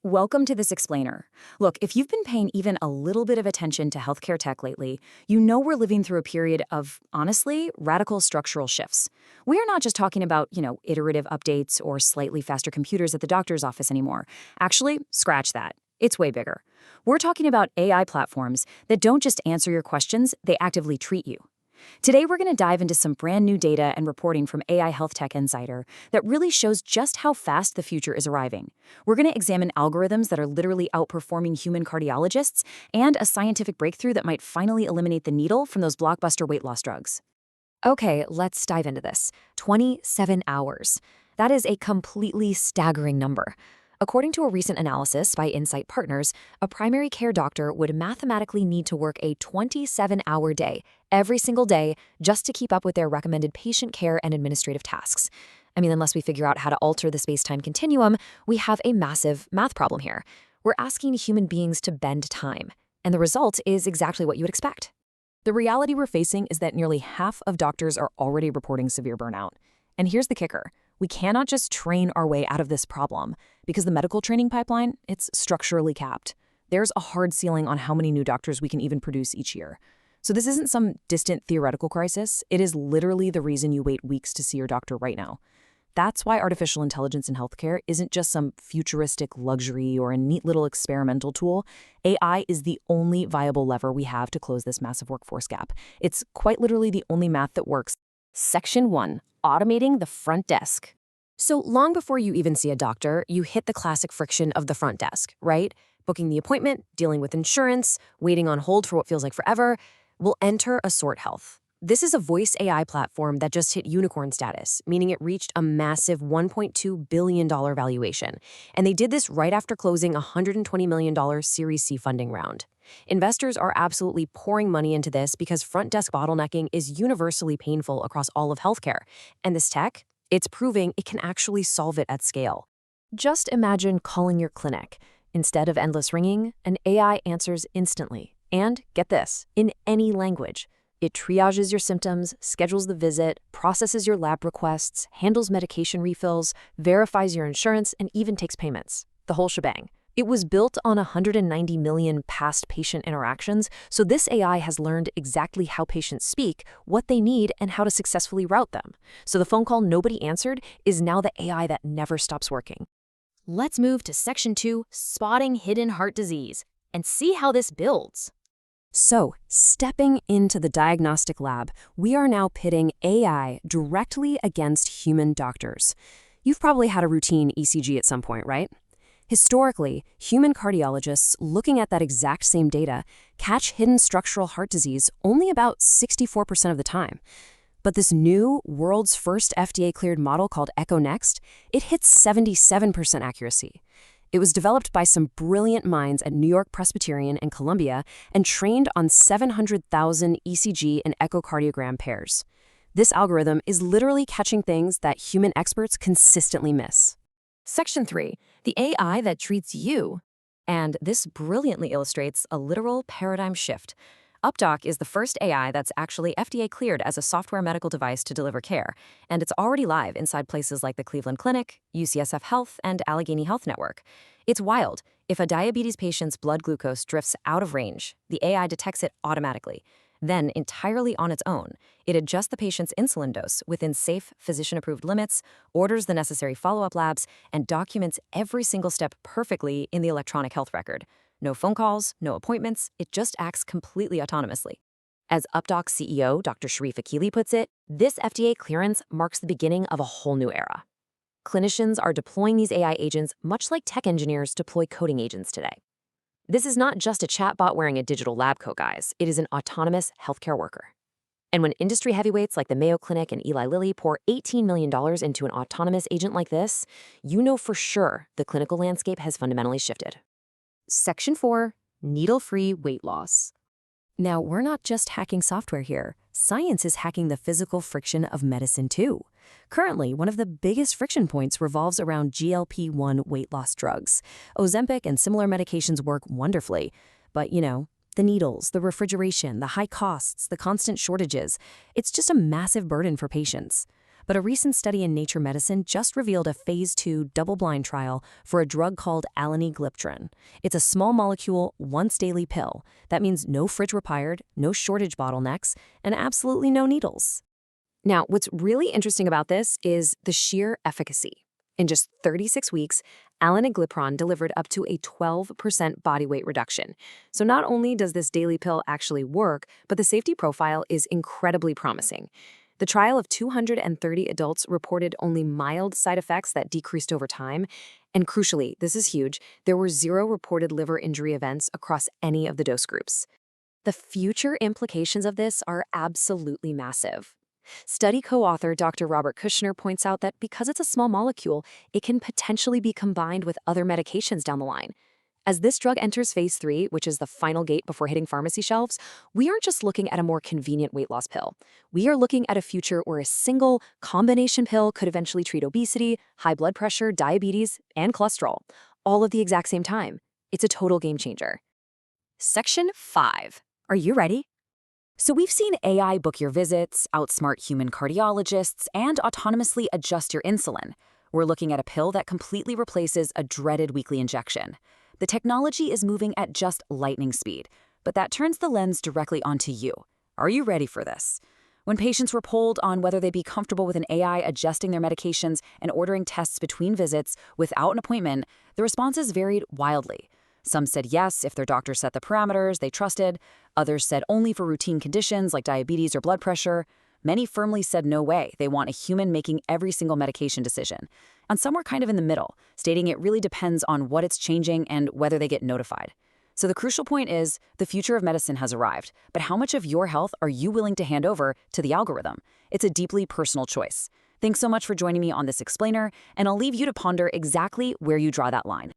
Welcome to this explainer. Look, if you've been paying even a little bit of attention to healthcare tech lately, you know we're living through a period of, honestly, radical structural shifts. We are not just talking about, iterative updates or slightly faster computers at the doctor's office anymore. Actually, scratch that. It's way bigger. We're talking about AI platforms that don't just answer your questions, they actively treat you. Today, we're going to dive into some brand new data and reporting from AI Health Tech Insider that really shows just how fast the future is arriving. We're going to examine algorithms that are literally outperforming human cardiologists and a scientific breakthrough that might finally eliminate the needle from those blockbuster weight loss drugs. Okay, let's dive into this. 27 hours. That is a completely staggering number. According to a recent analysis by Insight Partners, a primary care doctor would mathematically need to work a 27-hour day every single day just to keep up with their recommended patient care and administrative tasks. I mean, unless we figure out how to alter the space-time continuum, we have a massive math problem here. We're asking human beings to bend time, and the result is exactly what you would expect. The reality we're facing is that nearly half of doctors are already reporting severe burnout. And here's the kicker. We cannot just train our way out of this problem because the medical training pipeline, it's structurally capped. There's a hard ceiling on how many new doctors we can even produce each year. So this isn't some distant theoretical crisis. It is literally the reason you wait weeks to see your doctor right now. That's why artificial intelligence in healthcare isn't just some futuristic luxury or a neat little experimental tool. AI is the only viable lever we have to close this massive workforce gap. It's quite literally the only math that works. Section 1. Automating the front desk. So long before you even see a doctor, you hit the classic friction of the front desk, right? Booking the appointment, dealing with insurance, waiting on hold for what feels like forever. We'll enter Assort Health. This is a voice AI platform that just hit unicorn status, meaning it reached a massive $1.2 billion valuation. And they did this right after closing a $120 million Series C funding round. Investors are absolutely pouring money into this because front desk bottlenecking is universally painful across all of healthcare. And this tech, it's proving it can actually solve it at scale. Just imagine calling your clinic. Instead of endless ringing, an AI answers instantly. And get this, in any language. It triages your symptoms, schedules the visit, processes your lab requests, handles medication refills, verifies your insurance, and even takes payments. The whole shebang. It was built on 190 million past patient interactions, so this AI has learned exactly how patients speak, what they need, and how to successfully route them. So the phone call nobody answered is now the AI that never stops working. Let's move to Section 2, Spotting Hidden Heart Disease, and see how this builds. So, stepping into the diagnostic lab, we are now pitting AI directly against human doctors. You've probably had a routine ECG at some point, right? Historically, human cardiologists looking at that exact same data catch hidden structural heart disease only about 64% of the time. But this new, world's first FDA-cleared model called EchoNext, it hits 77% accuracy. It was developed by some brilliant minds at New York Presbyterian and Columbia and trained on 700,000 ECG and echocardiogram pairs. This algorithm is literally catching things that human experts consistently miss. Section 3, the AI that treats you. And this brilliantly illustrates a literal paradigm shift. UpDoc is the first AI that's actually FDA cleared as a software medical device to deliver care, and it's already live inside places like the Cleveland Clinic, UCSF Health, and Allegheny Health Network. It's wild. If a diabetes patient's blood glucose drifts out of range, the AI detects it automatically. Then, entirely on its own, it adjusts the patient's insulin dose within safe, physician-approved limits, orders the necessary follow-up labs, and documents every single step perfectly in the electronic health record. No phone calls, no appointments, it just acts completely autonomously. As UpDoc's CEO, Dr. Sharif Akili puts it, this FDA clearance marks the beginning of a whole new era. Clinicians are deploying these AI agents much like tech engineers deploy coding agents today. This is not just a chatbot wearing a digital lab coat, guys. It is an autonomous healthcare worker. And when industry heavyweights like the Mayo Clinic and Eli Lilly pour $18 million into an autonomous agent like this, you know for sure the clinical landscape has fundamentally shifted. Section 4, Needle-Free Weight Loss. Now, we're not just hacking software here. Science is hacking the physical friction of medicine too. Currently, one of the biggest friction points revolves around GLP-1 weight loss drugs. Ozempic and similar medications work wonderfully, but the needles, the refrigeration, the high costs, the constant shortages, it's just a massive burden for patients. But a recent study in Nature Medicine just revealed a phase 2 double-blind trial for a drug called alenigliptrin. It's a small molecule, once-daily pill. That means no fridge required, no shortage bottlenecks, and absolutely no needles. Now, what's really interesting about this is the sheer efficacy. In just 36 weeks, aleniglipron delivered up to a 12% body weight reduction. So not only does this daily pill actually work, but the safety profile is incredibly promising. The trial of 230 adults reported only mild side effects that decreased over time. And crucially, this is huge, there were 0 reported liver injury events across any of the dose groups. The future implications of this are absolutely massive. Study co-author Dr. Robert Kushner points out that because it's a small molecule, it can potentially be combined with other medications down the line. As this drug enters phase 3, which is the final gate before hitting pharmacy shelves, we aren't just looking at a more convenient weight loss pill. We are looking at a future where a single combination pill could eventually treat obesity, high blood pressure, diabetes, and cholesterol, all at the exact same time. It's a total game changer. Section 5. Are you ready? So we've seen AI book your visits, outsmart human cardiologists, and autonomously adjust your insulin. We're looking at a pill that completely replaces a dreaded weekly injection. The technology is moving at just lightning speed, but that turns the lens directly onto you. Are you ready for this? When patients were polled on whether they'd be comfortable with an AI adjusting their medications and ordering tests between visits without an appointment, the responses varied wildly. Some said yes if their doctor set the parameters they trusted. Others said only for routine conditions like diabetes or blood pressure. Many firmly said no way, they want a human making every single medication decision. And some were kind of in the middle, stating it really depends on what it's changing and whether they get notified. So the crucial point is, the future of medicine has arrived, but how much of your health are you willing to hand over to the algorithm? It's a deeply personal choice. Thanks so much for joining me on this explainer, and I'll leave you to ponder exactly where you draw that line.